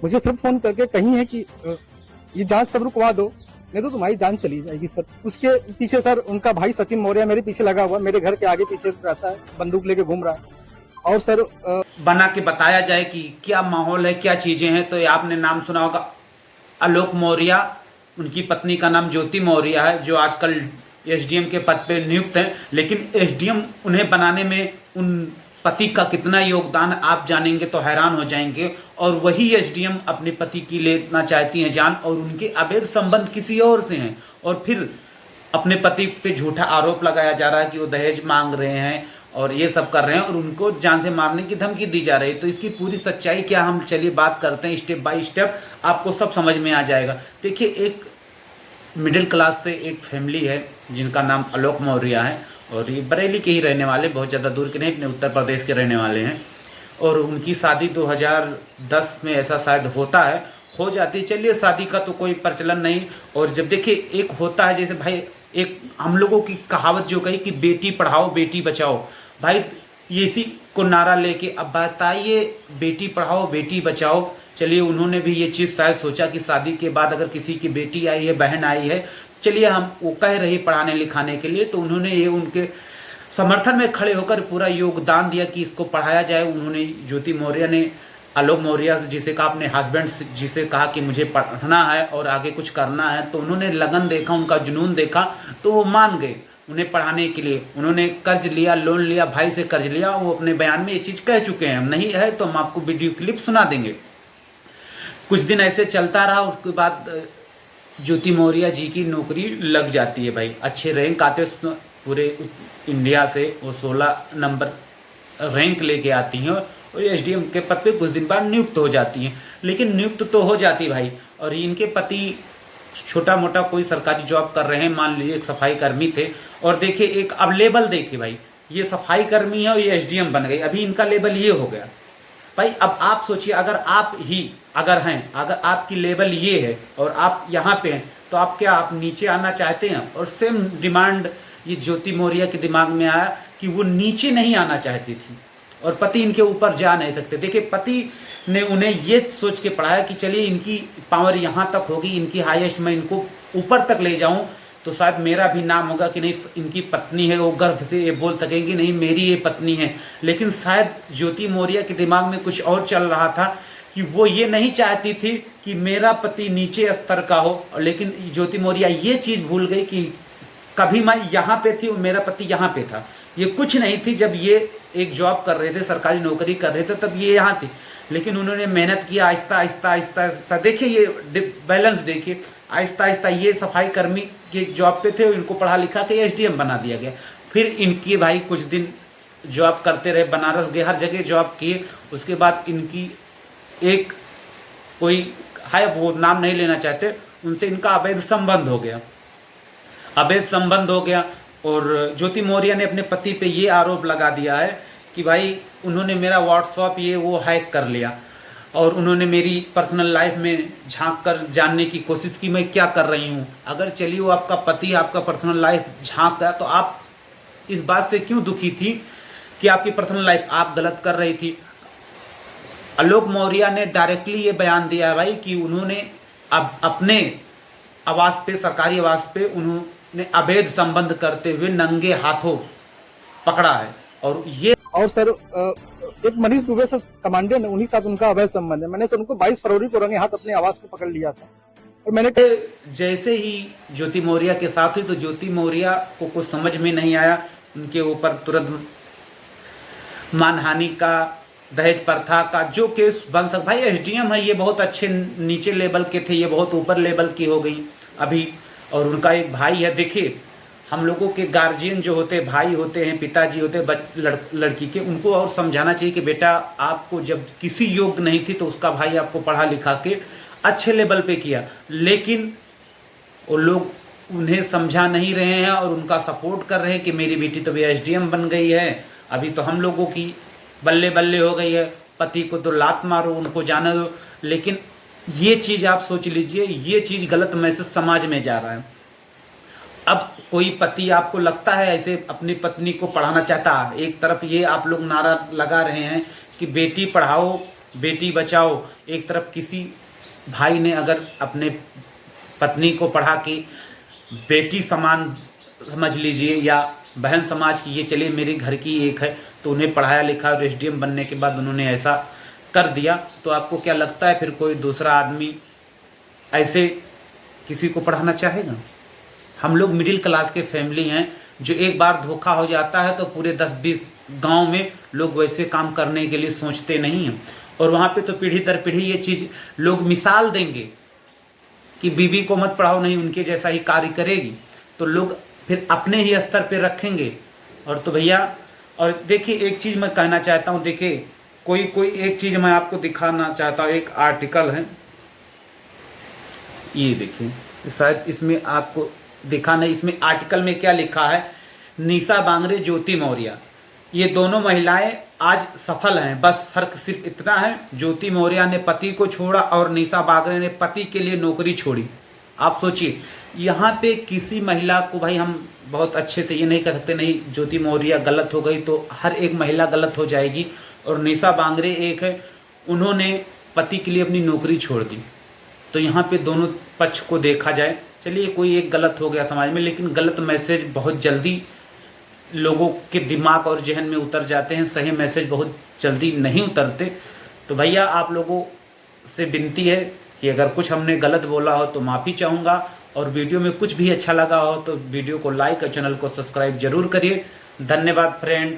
मुझे सिर्फ फोन करके कही है कि ये जांच सब रुकवा दो, नहीं तो तुम्हारी जान चली जाएगी सर। उसके पीछे सर उनका भाई सचिन मौर्य मेरे पीछे लगा हुआ, मेरे घर के आगे पीछे रहता है, बंदूक लेके घूम रहा है। और सर बना के बताया जाए कि क्या माहौल है, क्या चीजें हैं, तो ये आपने नाम सुना होगा आलोक मौर्य, उनकी पत्नी का नाम ज्योति मौर्य है, जो आजकल एसडीएम के पद पे नियुक्त हैं। लेकिन एसडीएम उन्हें बनाने में उन पति का कितना योगदान आप जानेंगे तो हैरान हो जाएंगे। और वही एसडीएम अपने पति की लेना चाहती हैं जान, और उनके अवैध संबंध किसी और से हैं, और फिर अपने पति पे झूठा आरोप लगाया जा रहा है कि वो दहेज मांग रहे हैं और ये सब कर रहे हैं, और उनको जान से मारने की धमकी दी जा रही है। तो इसकी पूरी सच्चाई क्या, हम चलिए बात करते हैं स्टेप बाय स्टेप, आपको सब समझ में आ जाएगा। देखिए, एक मिडिल क्लास से एक फैमिली है जिनका नाम आलोक मौर्य है, और ये बरेली के ही रहने वाले, बहुत ज़्यादा दूर के नहीं, अपने उत्तर प्रदेश के रहने वाले हैं। और उनकी शादी 2010 में ऐसा शायद होता है, हो जाती है। चलिए, शादी का तो कोई प्रचलन नहीं। और जब देखिए एक होता है, जैसे भाई एक हम लोगों की कहावत जो कही कि बेटी पढ़ाओ बेटी बचाओ, भाई ये इसी को नारा लेके अब बताइए बेटी पढ़ाओ बेटी बचाओ। चलिए, उन्होंने भी ये चीज़ शायद सोचा कि शादी के बाद अगर किसी की बेटी आई है, बहन आई है, चलिए हम वो कह रही पढ़ाने लिखाने के लिए, तो उन्होंने ये उनके समर्थन में खड़े होकर पूरा योगदान दिया कि इसको पढ़ाया जाए। उन्होंने ज्योति मौर्य ने आलोक मौर्य जिसे कहा अपने हस्बैंड जिसे कहा कि मुझे पढ़ना है और आगे कुछ करना है, तो उन्होंने लगन देखा, उनका जुनून देखा, तो वो मान गए उन्हें पढ़ाने के लिए। उन्होंने कर्ज लिया, लोन लिया, भाई से कर्ज लिया। वो अपने बयान में ये चीज़ कह चुके हैं, नहीं है तो हम आपको वीडियो क्लिप सुना देंगे। कुछ दिन ऐसे चलता रहा, उसके बाद ज्योति मौर्य जी की नौकरी लग जाती है भाई, अच्छे रैंक आते पूरे इंडिया से, वो 16 नंबर रैंक लेके आती हैं और एसडीएम के पद पे कुछ दिन बाद नियुक्त हो जाती हैं। लेकिन नियुक्त तो हो जाती भाई, और इनके पति छोटा मोटा कोई सरकारी जॉब कर रहे हैं, मान लीजिए एक सफाई कर्मी थे, और देखिए एक अब लेबल देखिए भाई, ये सफाई कर्मी है और ये एसडीएम बन गई, अभी इनका लेबल ये हो गया भाई। अब आप सोचिए, अगर आप ही अगर आपकी लेवल ये है और आप यहाँ पे हैं, तो आप क्या आप नीचे आना चाहते हैं? और सेम डिमांड ये ज्योति मौर्य के दिमाग में आया कि वो नीचे नहीं आना चाहती थी, और पति इनके ऊपर जा नहीं सकते। देखिए, पति ने उन्हें ये सोच के पढ़ाया कि चलिए इनकी पावर यहाँ तक होगी, इनकी हाईएस्ट मैं इनको ऊपर तक ले जाऊँ, तो शायद मेरा भी नाम होगा कि नहीं इनकी पत्नी है, वो गर्व से ये बोल सकेंगे नहीं मेरी ये पत्नी है। लेकिन शायद ज्योति मौर्य के दिमाग में कुछ और चल रहा था कि वो ये नहीं चाहती थी कि मेरा पति नीचे स्तर का हो। लेकिन ज्योति मौर्य ये चीज़ भूल गई कि कभी मैं यहाँ पे थी और मेरा पति यहाँ पे था, ये कुछ नहीं थी। जब ये एक जॉब कर रहे थे, सरकारी नौकरी कर रहे थे, तब ये यहाँ थी। लेकिन उन्होंने मेहनत किया, आहिस्ता आहिस्ता आहिस्ता आहिस्ता, देखिए ये बैलेंस देखिए, आहिस्ता आहिस्ता ये सफाई कर्मी के जॉब पे थे, इनको पढ़ा लिखा के एसडीएम बना दिया गया। फिर इनकी भाई कुछ दिन जॉब करते रहे, बनारस गए, हर जगह जॉब किए। उसके बाद इनकी एक कोई है, वो नाम नहीं लेना चाहते, उनसे इनका अवैध संबंध हो गया, अवैध संबंध हो गया। और ज्योति मौर्य ने अपने पति पे ये आरोप लगा दिया है कि भाई उन्होंने मेरा व्हाट्सएप ये वो हैक कर लिया, और उन्होंने मेरी पर्सनल लाइफ में झांक कर जानने की कोशिश की मैं क्या कर रही हूँ। अगर चलिए वो आपका पति आपका पर्सनल लाइफ झांक गया, तो आप इस बात से क्यों दुखी थी कि आपकी पर्सनल लाइफ आप गलत कर रही थी? आलोक मौर्य ने डायरेक्टली ये बयान दिया है भाई कि उन्होंने अब अपने आवास पे, सरकारी आवास पे उन्होंने अवैध संबंध करते हुए नंगे हाथों पकड़ा है। और सर एक मनीष दुबे से कमांडर ने, उन्हीं साथ उनका अवैध संबंध है। मैंने सर उनको 22 फरवरी को रंगे हाथ अपने आवास पे पकड़ लिया था, और मैंने जैसे ही ज्योति मौर्य के साथ हुई, तो ज्योति मौर्य को कुछ समझ में नहीं आया, उनके ऊपर तुरंत मानहानि का, दहेज प्रथा का जो केस बन सकता। भाई एसडीएम है, ये बहुत अच्छे नीचे लेवल के थे, ये बहुत ऊपर लेवल की हो गई अभी। और उनका एक भाई है, देखिए हम लोगों के गार्जियन जो होते हैं, भाई होते हैं, पिताजी होते हैं लड़की के, उनको और समझाना चाहिए कि बेटा आपको जब किसी योग्य नहीं थी तो उसका भाई आपको पढ़ा लिखा के अच्छे लेवल पे किया, लेकिन वो लोग उन्हें समझा नहीं रहे हैं और उनका सपोर्ट कर रहे हैं कि मेरी बेटी तो भी एसडीएम बन गई है, अभी तो हम लोगों की बल्ले बल्ले हो गई है, पति को तो लात मारो, उनको जाने दो। लेकिन ये चीज़ आप सोच लीजिए, ये चीज़ गलत मैसेज समाज में जा रहा है। अब कोई पति आपको लगता है ऐसे अपनी पत्नी को पढ़ाना चाहता है? एक तरफ ये आप लोग नारा लगा रहे हैं कि बेटी पढ़ाओ बेटी बचाओ, एक तरफ किसी भाई ने अगर अपने पत्नी को पढ़ा के बेटी समान समझ लीजिए या बहन समाज की, ये चलिए मेरे घर की एक है, तो उन्हें पढ़ाया लिखा और एसडीएम बनने के बाद उन्होंने ऐसा कर दिया, तो आपको क्या लगता है फिर कोई दूसरा आदमी ऐसे किसी को पढ़ाना चाहेगा? हम लोग मिडिल क्लास के फैमिली हैं, जो एक बार धोखा हो जाता है तो पूरे 10-20 गांव में लोग वैसे काम करने के लिए सोचते नहीं हैं। और वहाँ पे तो पीढ़ी दर पीढ़ी ये चीज़ लोग मिसाल देंगे कि बीबी को मत पढ़ाओ, नहीं उनके जैसा ही कार्य करेगी, तो लोग फिर अपने ही स्तर पे रखेंगे। और तो भैया, और देखिए एक चीज़ मैं कहना चाहता हूँ, देखिए कोई एक चीज़ मैं आपको दिखाना चाहता हूँ। एक आर्टिकल है, ये देखिए, शायद इसमें आपको दिखा नहीं, इसमें आर्टिकल में क्या लिखा है, निशा बांगरे, ज्योति मौर्य, ये दोनों महिलाएं आज सफल हैं, बस फर्क सिर्फ इतना है, ज्योति मौर्य ने पति को छोड़ा और निशा बांगरे ने पति के लिए नौकरी छोड़ी। आप सोचिए, यहाँ पे किसी महिला को, भाई हम बहुत अच्छे से ये नहीं कह सकते नहीं ज्योति मौर्य गलत हो गई तो हर एक महिला गलत हो जाएगी, और निशा बांगरे एक है, उन्होंने पति के लिए अपनी नौकरी छोड़ दी। तो यहाँ पे दोनों पक्ष को देखा जाए, चलिए कोई एक गलत हो गया समाज में, लेकिन गलत मैसेज बहुत जल्दी लोगों के दिमाग और जहन में उतर जाते हैं, सही मैसेज बहुत जल्दी नहीं उतरते। तो भैया आप लोगों से विनती है कि अगर कुछ हमने गलत बोला हो तो माफ़ी चाहूँगा, और वीडियो में कुछ भी अच्छा लगा हो तो वीडियो को लाइक और चैनल को सब्सक्राइब जरूर करिए। धन्यवाद फ्रेंड।